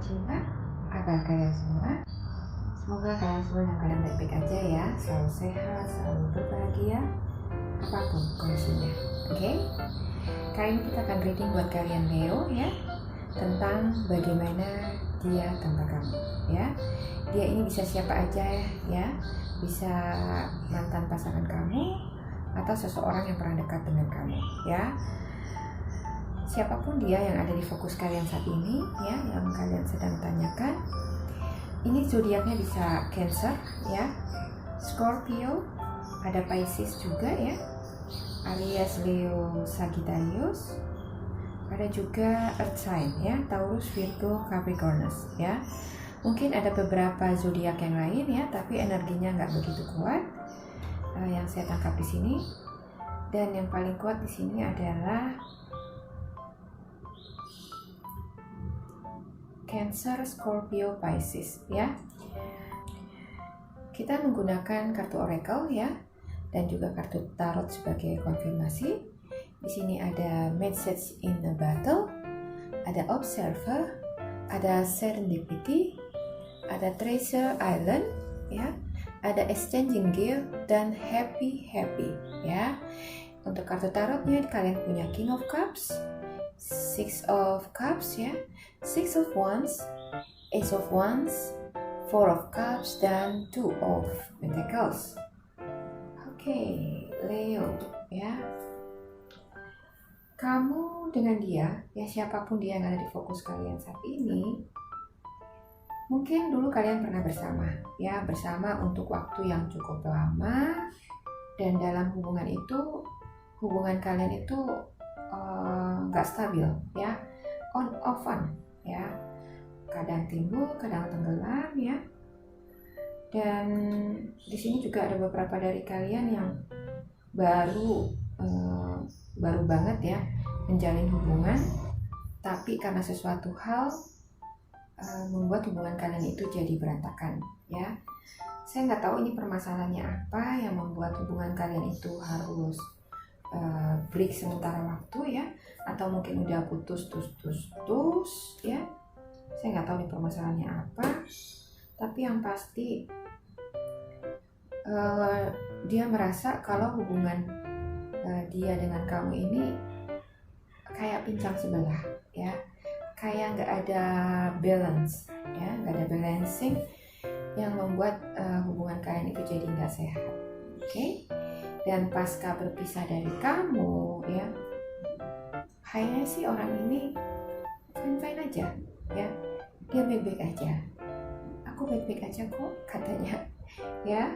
tercinta, apa kalian semua? Semoga kalian semua dalam keadaan baik-baik aja ya, selalu sehat, selalu berbahagia, apapun kondisinya. Oke? Kali ini kita akan reading buat kalian Leo ya, tentang bagaimana dia tanpa kamu ya. Dia ini bisa siapa aja ya, bisa mantan pasangan kamu atau seseorang yang pernah dekat dengan kamu ya. Siapapun dia yang ada di fokus kalian saat ini ya, yang kalian sedang tanyakan, ini zodiaknya bisa Cancer ya, Scorpio, ada Pisces juga ya, alias Leo, Sagittarius, ada juga Earth sign ya, Taurus, Virgo, Capricornus ya. Mungkin ada beberapa zodiak yang lain ya, tapi energinya nggak begitu kuat yang saya tangkap di sini. Dan yang paling kuat di sini adalah Cancer, Scorpio, Pisces ya. Kita menggunakan kartu oracle ya, dan juga kartu tarot sebagai konfirmasi. Di sini ada message in a battle, ada observer, ada serendipity, ada treasure island ya, ada exchanging gift dan happy ya. Untuk kartu tarotnya kalian punya King of Cups, Six of Cups ya, Six of Wands, Ace of Wands, Four of Cups, dan Two of Pentacles. Oke, Leo ya. Kamu dengan dia, ya siapapun dia yang ada di fokus kalian saat ini, mungkin dulu kalian pernah bersama ya, bersama untuk waktu yang cukup lama, dan dalam hubungan itu, hubungan kalian itu nggak stabil ya, on off-an ya, kadang timbul, kadang tenggelam ya. Dan di sini juga ada beberapa dari kalian yang baru banget ya menjalin hubungan, tapi karena sesuatu hal membuat hubungan kalian itu jadi berantakan ya. Saya nggak tahu ini permasalahannya apa yang membuat hubungan kalian itu harus break sementara waktu ya, atau mungkin udah putus ya. Saya nggak tahu nih permasalahannya apa, tapi yang pasti dia merasa kalau hubungan dia dengan kamu ini kayak pincang sebelah ya, kayak nggak ada balance ya, nggak ada balancing yang membuat hubungan kalian itu jadi nggak sehat. Oke? Dan pasca berpisah dari kamu ya, kayaknya sih orang ini fine aja ya, dia baik-baik aja, aku baik-baik aja kok katanya ya.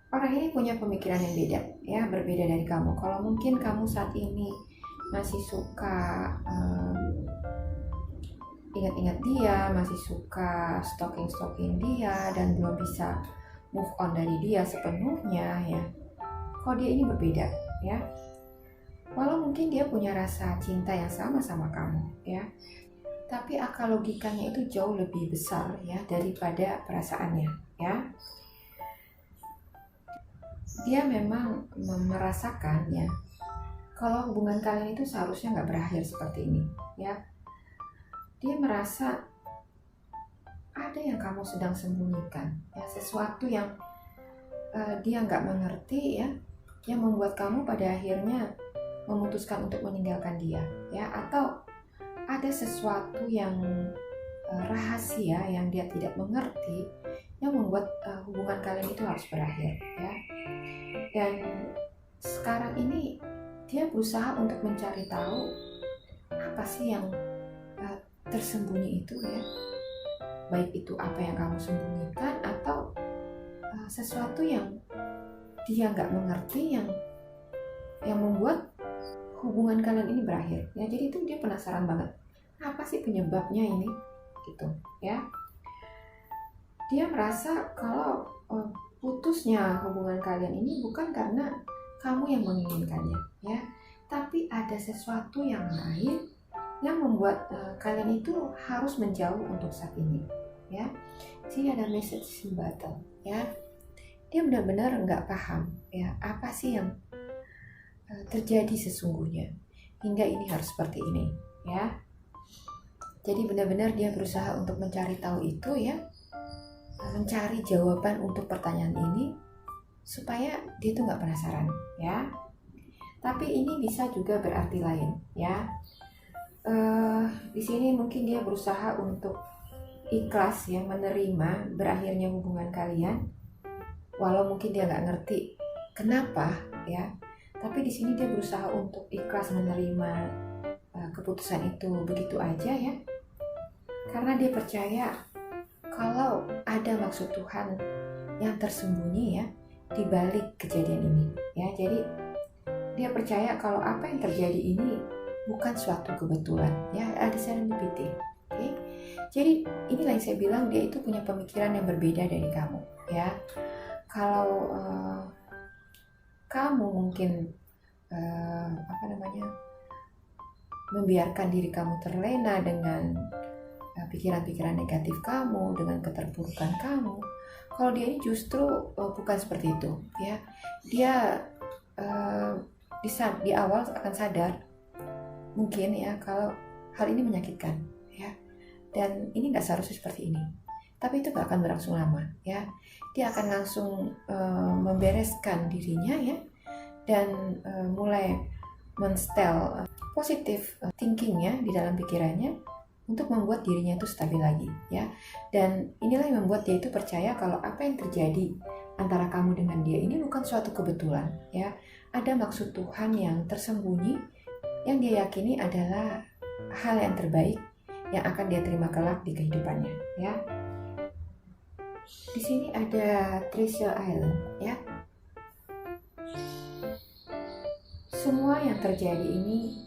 Orang ini punya pemikiran yang beda ya, berbeda dari kamu. Kalau mungkin kamu saat ini masih suka ingat-ingat dia, masih suka stalking dia, dan belum bisa move on dari dia sepenuhnya ya, kalau dia ini berbeda ya. Walau mungkin dia punya rasa cinta yang sama kamu ya, tapi akal logikanya itu jauh lebih besar ya daripada perasaannya ya. Dia memang merasakan ya kalau hubungan kalian itu seharusnya nggak berakhir seperti ini ya. Dia merasa ada yang kamu sedang sembunyikan ya, sesuatu yang dia nggak mengerti ya, yang membuat kamu pada akhirnya memutuskan untuk meninggalkan dia ya, atau ada sesuatu yang rahasia yang dia tidak mengerti yang membuat hubungan kalian itu harus berakhir ya. Dan sekarang ini dia berusaha untuk mencari tahu apa sih yang tersembunyi itu ya, baik itu apa yang kamu sembunyikan atau sesuatu yang dia nggak mengerti yang membuat hubungan kalian ini berakhir ya. Jadi itu dia penasaran banget, apa sih penyebabnya ini gitu ya. Dia merasa kalau putusnya hubungan kalian ini bukan karena kamu yang menginginkannya ya, tapi ada sesuatu yang lain yang membuat kalian itu harus menjauh untuk saat ini ya. Sini ada message in battle ya. Dia benar-benar nggak paham ya, apa sih yang terjadi sesungguhnya hingga ini harus seperti ini ya. Jadi benar-benar dia berusaha untuk mencari tahu itu ya, mencari jawaban untuk pertanyaan ini supaya dia tuh nggak penasaran ya. Tapi ini bisa juga berarti lain ya. Di sini mungkin dia berusaha untuk ikhlas ya, menerima berakhirnya hubungan kalian, walau mungkin dia nggak ngerti kenapa ya. Tapi di sini dia berusaha untuk ikhlas menerima keputusan itu begitu aja ya, karena dia percaya kalau ada maksud Tuhan yang tersembunyi ya di balik kejadian ini ya. Jadi dia percaya kalau apa yang terjadi ini bukan suatu kebetulan ya, ada serendipity. Oke. Jadi inilah yang saya bilang, dia itu punya pemikiran yang berbeda dari kamu ya. Kalau kamu mungkin membiarkan diri kamu terlena dengan pikiran-pikiran negatif kamu, dengan keterpurukan kamu, kalau dia ini justru bukan seperti itu ya. Dia di awal akan sadar mungkin ya kalau hal ini menyakitkan ya, dan ini nggak seharusnya seperti ini, tapi itu nggak akan berlangsung lama ya. Dia akan langsung membereskan dirinya ya, dan mulai menstel positif thinking ya di dalam pikirannya untuk membuat dirinya itu stabil lagi ya. Dan inilah yang membuat dia itu percaya kalau apa yang terjadi antara kamu dengan dia ini bukan suatu kebetulan ya. Ada maksud Tuhan yang tersembunyi yang dia yakini adalah hal yang terbaik yang akan dia terima kelak di kehidupannya ya. Di sini ada Treasure Island ya. Semua yang terjadi ini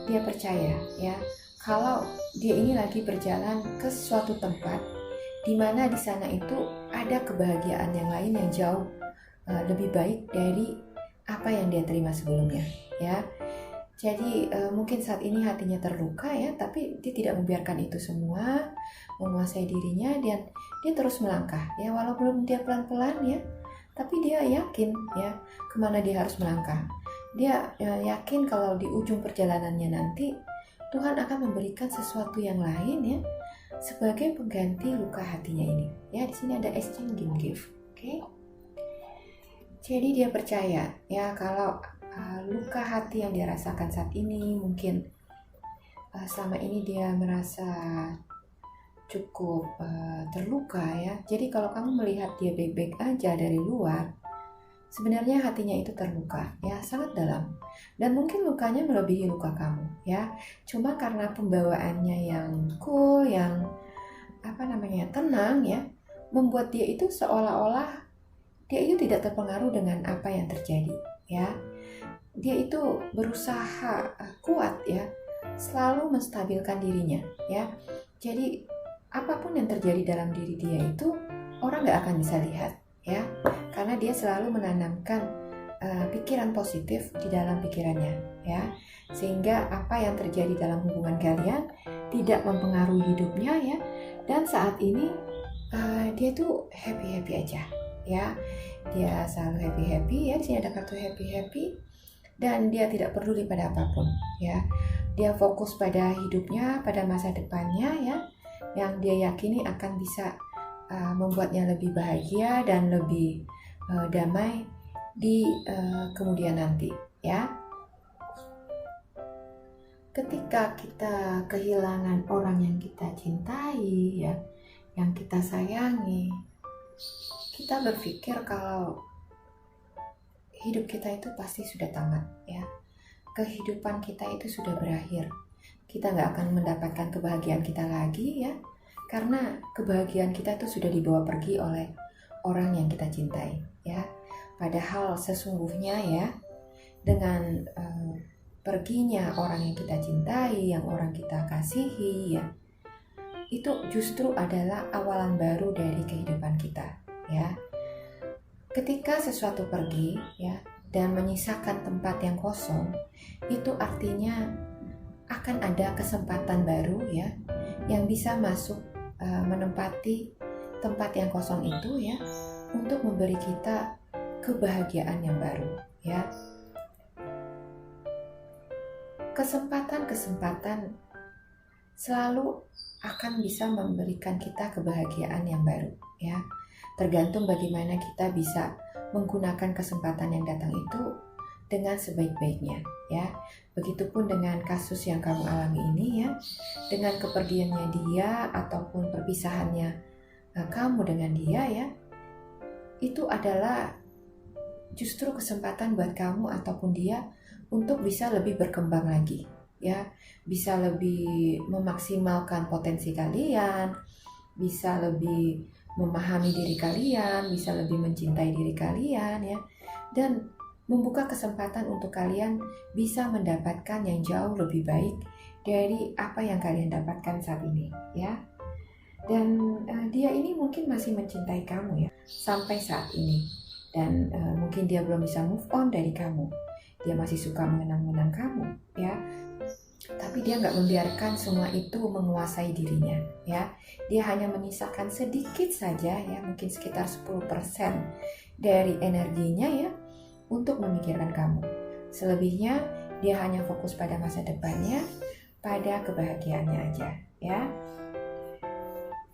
dia percaya ya, kalau dia ini lagi berjalan ke suatu tempat di mana di sana itu ada kebahagiaan yang lain yang jauh lebih baik dari apa yang dia terima sebelumnya ya. Jadi mungkin saat ini hatinya terluka ya, tapi dia tidak membiarkan itu semua menguasai dirinya, dan dia terus melangkah ya, walaupun dia pelan-pelan ya, tapi dia yakin ya kemana dia harus melangkah. Dia yakin kalau di ujung perjalanannya nanti Tuhan akan memberikan sesuatu yang lain ya, sebagai pengganti luka hatinya ini ya. Di sini ada exchanging gift. Oke. Jadi dia percaya ya kalau luka hati yang dia rasakan saat ini, mungkin selama ini dia merasa cukup terluka ya. Jadi kalau kamu melihat dia baik-baik aja dari luar, sebenarnya hatinya itu terluka ya, sangat dalam, dan mungkin lukanya melebihi luka kamu ya. Cuma karena pembawaannya yang cool, yang tenang ya, membuat dia itu seolah-olah dia itu tidak terpengaruh dengan apa yang terjadi ya. Dia itu berusaha kuat ya, selalu menstabilkan dirinya ya. Jadi apapun yang terjadi dalam diri dia itu orang gak akan bisa lihat ya, karena dia selalu menanamkan pikiran positif di dalam pikirannya ya, sehingga apa yang terjadi dalam hubungan kalian tidak mempengaruhi hidupnya ya. Dan saat ini dia tuh happy aja ya, dia selalu happy ya. Di sini ada kartu happy, dan dia tidak peduli pada apapun ya. Dia fokus pada hidupnya, pada masa depannya ya, yang dia yakini akan bisa membuatnya lebih bahagia dan lebih damai di kemudian nanti ya. Ketika kita kehilangan orang yang kita cintai ya, yang kita sayangi, kita berpikir kalau hidup kita itu pasti sudah tamat ya, kehidupan kita itu sudah berakhir, kita nggak akan mendapatkan kebahagiaan kita lagi ya, karena kebahagiaan kita itu sudah dibawa pergi oleh orang yang kita cintai ya. Padahal sesungguhnya ya, dengan perginya orang yang kita cintai, yang orang kita kasihi ya, itu justru adalah awalan baru dari kehidupan kita ya. Ketika sesuatu pergi ya dan menyisakan tempat yang kosong, itu artinya akan ada kesempatan baru ya, yang bisa masuk menempati tempat yang kosong itu ya, untuk memberi kita kebahagiaan yang baru ya. Kesempatan-kesempatan selalu akan bisa memberikan kita kebahagiaan yang baru, ya. Tergantung bagaimana kita bisa menggunakan kesempatan yang datang itu dengan sebaik-baiknya, ya. Begitupun dengan kasus yang kamu alami ini, ya. Dengan kepergiannya dia ataupun perpisahannya kamu dengan dia, ya. Itu adalah justru kesempatan buat kamu ataupun dia untuk bisa lebih berkembang lagi, ya. Bisa lebih memaksimalkan potensi kalian, bisa lebih memahami diri kalian, bisa lebih mencintai diri kalian, ya. Dan membuka kesempatan untuk kalian bisa mendapatkan yang jauh lebih baik dari apa yang kalian dapatkan saat ini, ya. Dan dia ini mungkin masih mencintai kamu, ya, sampai saat ini. Dan mungkin dia belum bisa move on dari kamu. Dia masih suka mengenang-menang kamu, ya. Tapi dia nggak membiarkan semua itu menguasai dirinya, ya. Dia hanya menyisakan sedikit saja, ya, mungkin sekitar 10% dari energinya, ya, untuk memikirkan kamu. Selebihnya dia hanya fokus pada masa depannya, pada kebahagiaannya aja, ya.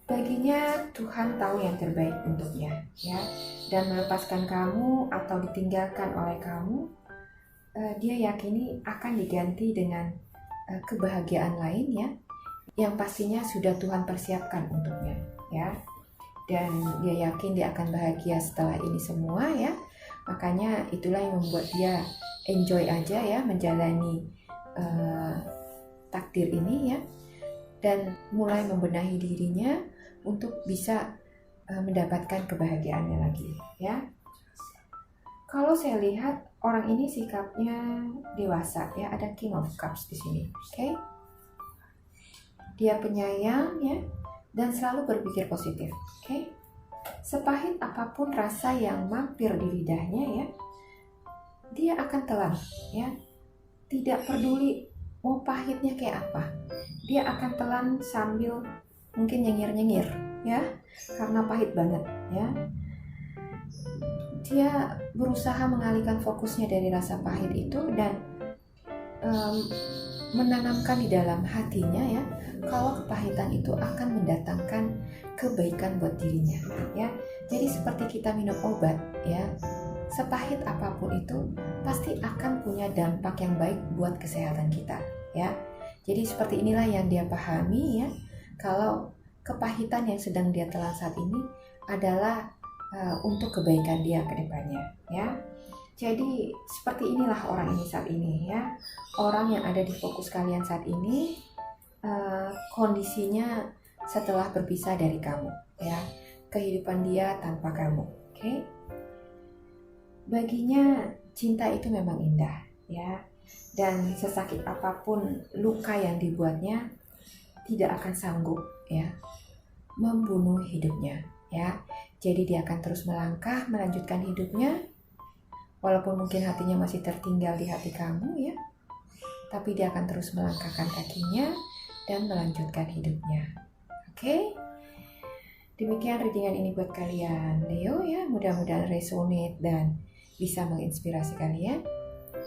Baginya Tuhan tahu yang terbaik untuknya, ya. Dan melepaskan kamu atau ditinggalkan oleh kamu, dia yakini akan diganti dengan kebahagiaan lain, ya, yang pastinya sudah Tuhan persiapkan untuknya, ya. Dan dia yakin dia akan bahagia setelah ini semua, ya. Makanya itulah yang membuat dia enjoy aja, ya, menjalani takdir ini, ya. Dan mulai membenahi dirinya untuk bisa mendapatkan kebahagiaannya lagi, ya. Kalau saya lihat orang ini sikapnya dewasa, ya, ada King of Cups di sini, oke? Dia penyayang, ya, dan selalu berpikir positif, oke? Sepahit apapun rasa yang mampir di lidahnya, ya, dia akan telan, ya. Tidak peduli mau pahitnya kayak apa, dia akan telan sambil mungkin nyengir-nyengir, ya, karena pahit banget, ya. Dia berusaha mengalihkan fokusnya dari rasa pahit itu dan menanamkan di dalam hatinya, ya, kalau kepahitan itu akan mendatangkan kebaikan buat dirinya, ya. Jadi seperti kita minum obat, ya, sepahit apapun itu pasti akan punya dampak yang baik buat kesehatan kita, ya. Jadi seperti inilah yang dia pahami, ya, kalau kepahitan yang sedang dia telan saat ini adalah untuk kebaikan dia ke depannya, ya. Jadi seperti inilah orang ini saat ini, ya. Orang yang ada di fokus kalian saat ini, kondisinya setelah berpisah dari kamu, ya. Kehidupan dia tanpa kamu, oke? Baginya cinta itu memang indah, ya. Dan sesakit apapun luka yang dibuatnya tidak akan sanggup, ya, membunuh hidupnya, ya. Jadi dia akan terus melangkah, melanjutkan hidupnya, walaupun mungkin hatinya masih tertinggal di hati kamu, ya. Tapi dia akan terus melangkahkan kakinya dan melanjutkan hidupnya. Oke? Demikian readingan ini buat kalian, Leo, ya. Mudah-mudahan resonate dan bisa menginspirasi kalian.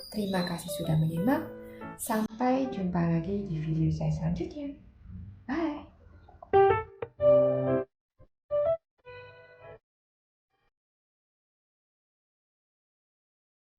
Terima kasih sudah menyimak. Sampai jumpa lagi di video saya selanjutnya. Bye!